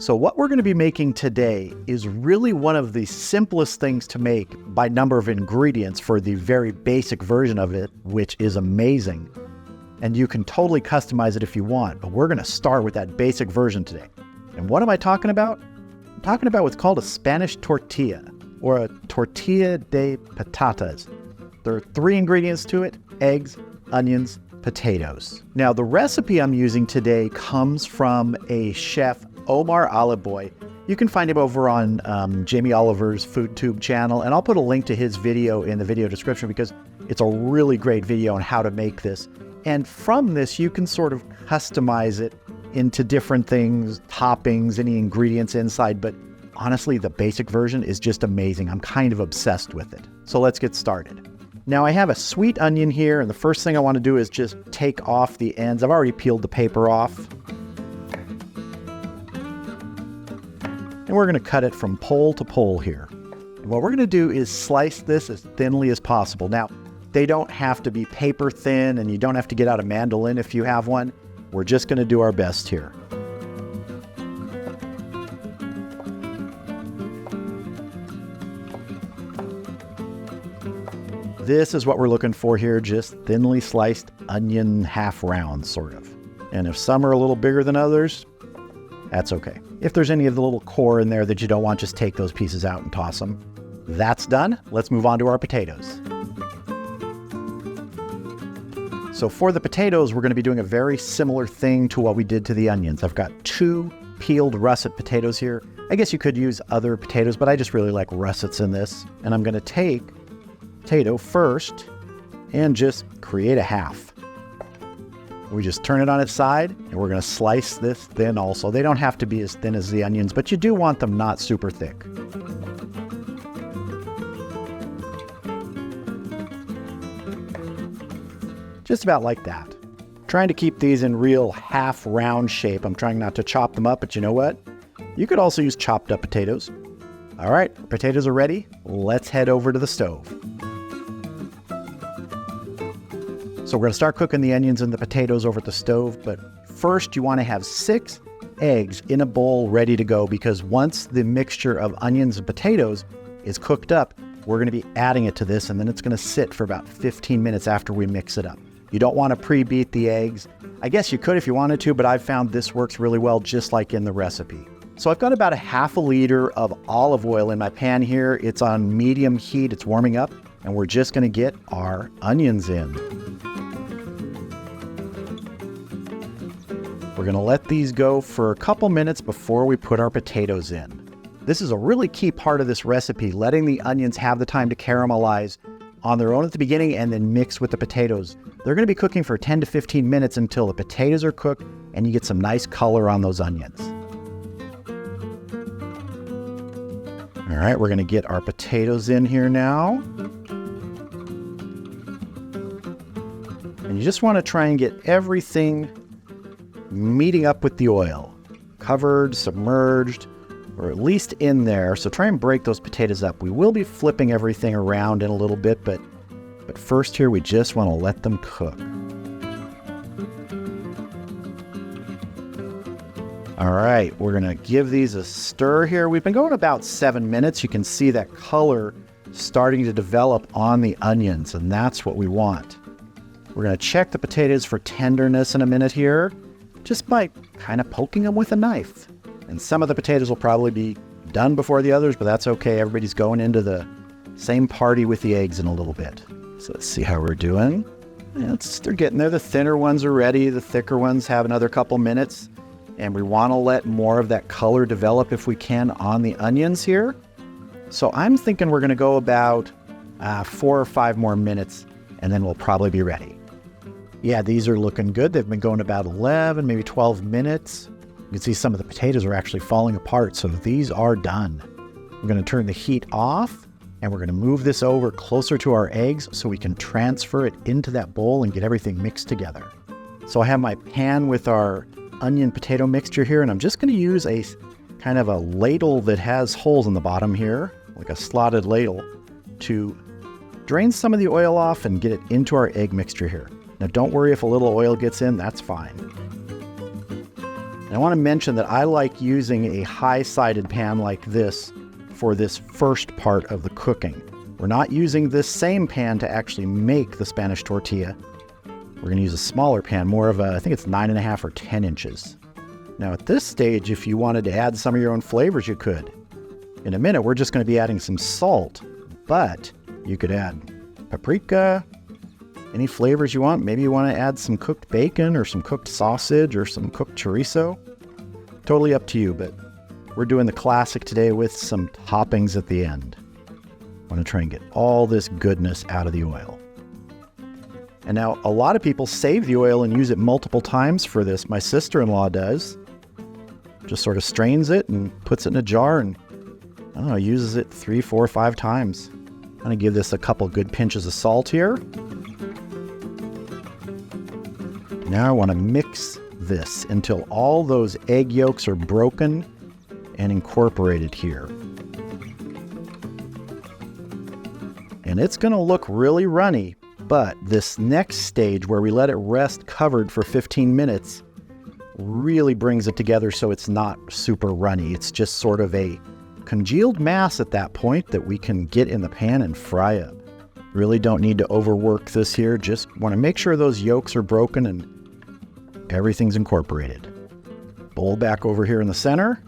So what we're going to be making today is really one of the simplest things to make by number of ingredients for the very basic version of it, which is amazing. And you can totally customize it if you want, but we're going to start with that basic version today. And what am I talking about? I'm talking about what's called a Spanish tortilla, or a tortilla de patatas. There are 3 ingredients to it: eggs, onions, potatoes. Now, the recipe I'm using today comes from a chef, Omar Aliboy. You can find him over on Jamie Oliver's FoodTube channel, and I'll put a link to his video in the video description because it's a really great video on how to make this. And from this, you can sort of customize it into different things, toppings, any ingredients inside, but honestly, the basic version is just amazing. I'm kind of obsessed with it. So let's get started. Now I have a sweet onion here, and the first thing I want to do is just take off the ends. I've already peeled the paper off. And we're going to cut it from pole to pole here. And what we're going to do is slice this as thinly as possible. Now, they don't have to be paper thin, and you don't have to get out a mandolin if you have one. We're just going to do our best here. This is what we're looking for here, just thinly sliced onion, half round, sort of. And if some are a little bigger than others, that's okay. If there's any of the little core in there that you don't want, just take those pieces out and toss them. That's done. Let's move on to our potatoes. So for the potatoes, we're going to be doing a very similar thing to what we did to the onions. I've got 2 peeled russet potatoes here. I guess you could use other potatoes, but I just really like russets in this. And I'm going to take potato first and just create a half. We just turn it on its side, and we're going to slice this thin also. They don't have to be as thin as the onions, but you do want them not super thick. Just about like that. Trying to keep these in real half round shape. I'm trying not to chop them up, but you know what? You could also use chopped up potatoes. All right, potatoes are ready. Let's head over to the stove. So we're going to start cooking the onions and the potatoes over at the stove, but first you want to have 6 eggs in a bowl ready to go, because once the mixture of onions and potatoes is cooked up, we're going to be adding it to this, and then it's going to sit for about 15 minutes after we mix it up. You don't want to pre-beat the eggs. I guess you could if you wanted to, but I've found this works really well, just like in the recipe. So I've got about a ½ liter of olive oil in my pan here. It's on medium heat, it's warming up, and we're just going to get our onions in. We're going to let these go for a couple minutes before we put our potatoes in. This is a really key part of this recipe, letting the onions have the time to caramelize on their own at the beginning and then mix with the potatoes. They're going to be cooking for 10 to 15 minutes until the potatoes are cooked and you get some nice color on those onions. All right, we're going to get our potatoes in here now. And you just want to try and get everything meeting up with the oil, covered, submerged, or at least in there. So try and break those potatoes up. We will be flipping everything around in a little bit, but first here we just want to let them cook. All right, we're going to give these a stir here. We've been going about 7 minutes. You can see that color starting to develop on the onions, and that's what we want. We're going to check the potatoes for tenderness in a minute here, just by kind of poking them with a knife. And some of the potatoes will probably be done before the others, but that's okay. Everybody's going into the same party with the eggs in a little bit. So let's see how we're doing. Yeah, they're getting there. The thinner ones are ready. The thicker ones have another couple minutes. And we want to let more of that color develop if we can on the onions here. So I'm thinking we're going to go about 4 or 5 more minutes, and then we'll probably be ready. Yeah, these are looking good. They've been going about 11, maybe 12 minutes. You can see some of the potatoes are actually falling apart, so these are done. We're going to turn the heat off, and we're going to move this over closer to our eggs so we can transfer it into that bowl and get everything mixed together. So I have my pan with our onion potato mixture here, and I'm just going to use a kind of a ladle that has holes in the bottom here, like a slotted ladle, to drain some of the oil off and get it into our egg mixture here. Now don't worry if a little oil gets in, that's fine. And I want to mention that I like using a high-sided pan like this for this first part of the cooking. We're not using this same pan to actually make the Spanish tortilla. We're going to use a smaller pan, more of a, I think it's 9.5 or 10 inches. Now at this stage, if you wanted to add some of your own flavors, you could. In a minute, we're just going to be adding some salt, but you could add paprika, any flavors you want. Maybe you want to add some cooked bacon or some cooked sausage or some cooked chorizo. Totally up to you, but we're doing the classic today with some toppings at the end. I want to try and get all this goodness out of the oil. And now a lot of people save the oil and use it multiple times for this. My sister-in-law does. Just sort of strains it and puts it in a jar and, I don't know, uses it 3, 4, 5 times. I'm going to give this a couple good pinches of salt here. Now I want to mix this until all those egg yolks are broken and incorporated here. And it's going to look really runny, but this next stage where we let it rest covered for 15 minutes really brings it together so it's not super runny. It's just sort of a congealed mass at that point that we can get in the pan and fry up. Really don't need to overwork this here. Just want to make sure those yolks are broken and everything's incorporated. Bowl back over here in the center.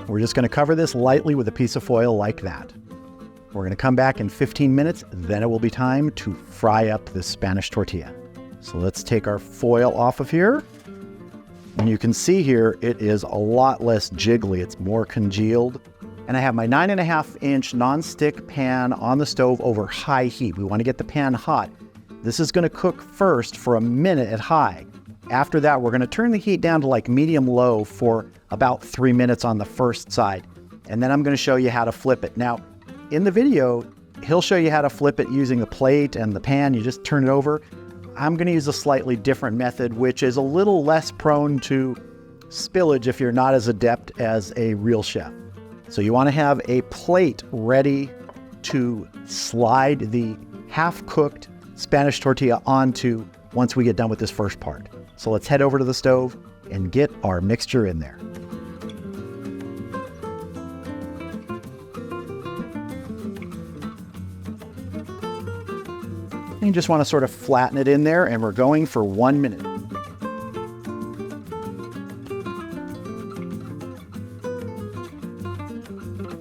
We're just going to cover this lightly with a piece of foil like that. We're going to come back in 15 minutes, then it will be time to fry up this Spanish tortilla. So let's take our foil off of here. And you can see here, it is a lot less jiggly. It's more congealed. And I have my 9.5-inch nonstick pan on the stove over high heat. We want to get the pan hot. This is going to cook first for a minute at high. After that, we're going to turn the heat down to like medium-low for about 3 minutes on the first side. And then I'm going to show you how to flip it. Now, in the video, he'll show you how to flip it using the plate and the pan. You just turn it over. I'm going to use a slightly different method, which is a little less prone to spillage if you're not as adept as a real chef. So you want to have a plate ready to slide the half-cooked Spanish tortilla onto once we get done with this first part. So let's head over to the stove and get our mixture in there. And you just want to sort of flatten it in there, and we're going for 1 minute.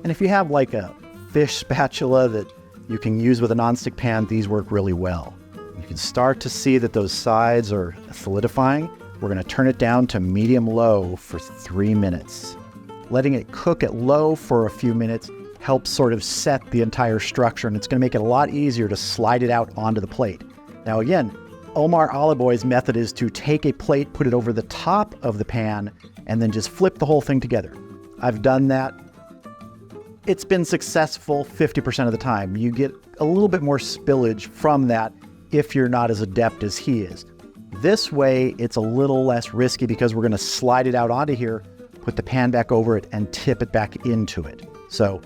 And if you have like a fish spatula that you can use with a nonstick pan, these work really well. You can start to see that those sides are solidifying. We're going to turn it down to medium-low for 3 minutes. Letting it cook at low for a few minutes helps sort of set the entire structure, and it's going to make it a lot easier to slide it out onto the plate. Now again, Omar Aliboy's method is to take a plate, put it over the top of the pan, and then just flip the whole thing together. I've done that. It's been successful 50% of the time. You get a little bit more spillage from that if you're not as adept as he is. This way, it's a little less risky because we're going to slide it out onto here, put the pan back over it, and tip it back into it. So,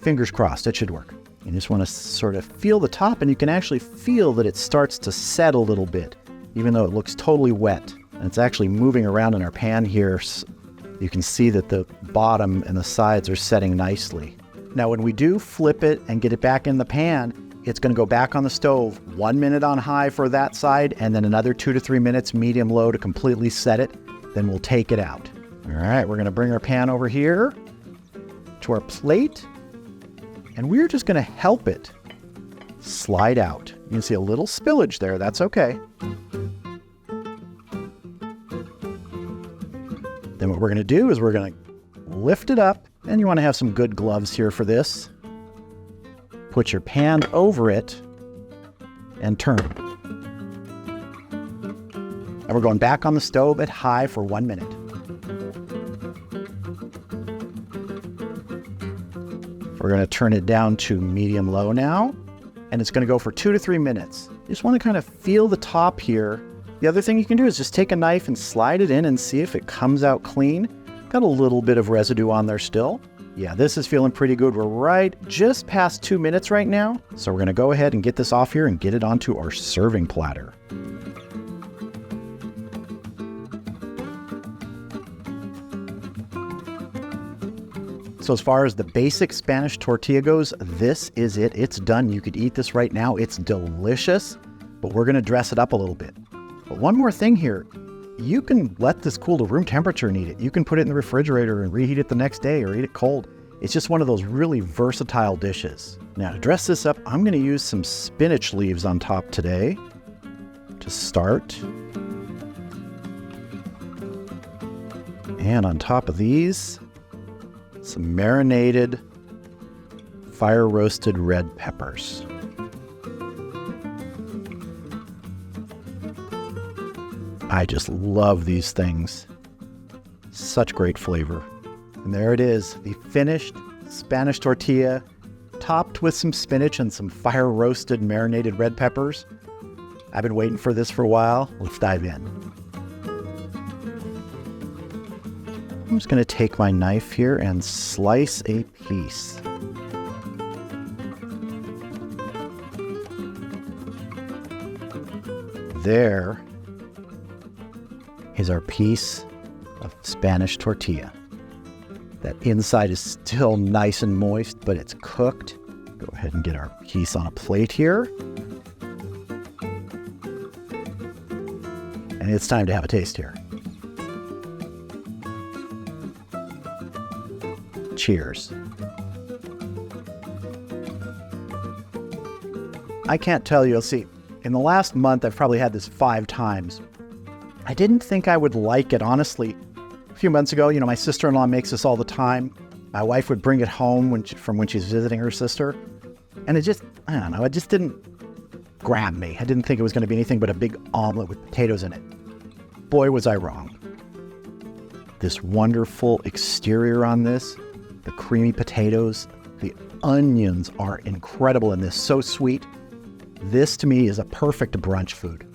fingers crossed, it should work. You just want to sort of feel the top, and you can actually feel that it starts to set a little bit, even though it looks totally wet. And it's actually moving around in our pan here. You can see that the bottom and the sides are setting nicely. Now, when we do flip it and get it back in the pan, it's going to go back on the stove, 1 minute on high for that side, and then another 2 to 3 minutes medium-low to completely set it. Then we'll take it out. All right, we're going to bring our pan over here to our plate, and we're just going to help it slide out. You can see a little spillage there. That's okay. Then what we're going to do is we're going to lift it up, and you want to have some good gloves here for this. Put your pan over it and turn. And we're going back on the stove at high for 1 minute. We're going to turn it down to medium-low now, and it's going to go for 2 to 3 minutes. You just want to kind of feel the top here. The other thing you can do is just take a knife and slide it in and see if it comes out clean. Got a little bit of residue on there still. Yeah, this is feeling pretty good. We're right just past 2 minutes right now. So we're going to go ahead and get this off here and get it onto our serving platter. So as far as the basic Spanish tortilla goes, this is it. It's done. You could eat this right now. It's delicious, but we're going to dress it up a little bit. But one more thing here. You can let this cool to room temperature and eat it. You can put it in the refrigerator and reheat it the next day or eat it cold. It's just one of those really versatile dishes. Now to dress this up, I'm going to use some spinach leaves on top today to start. And on top of these, some marinated, fire-roasted red peppers. I just love these things. Such great flavor. And there it is, the finished Spanish tortilla, topped with some spinach and some fire-roasted marinated red peppers. I've been waiting for this for a while. Let's dive in. I'm just going to take my knife here and slice a piece. There is our piece of Spanish tortilla. That inside is still nice and moist, but it's cooked. Go ahead and get our piece on a plate here. And it's time to have a taste here. Cheers. I can't tell you, see, in the last month, I've probably had this 5 times. I didn't think I would like it, honestly. A few months ago, my sister-in-law makes this all the time. My wife would bring it home from when she's visiting her sister. And it just didn't grab me. I didn't think it was going to be anything but a big omelet with potatoes in it. Boy, was I wrong. This wonderful exterior on this, the creamy potatoes, the onions are incredible in this, so sweet. This to me is a perfect brunch food.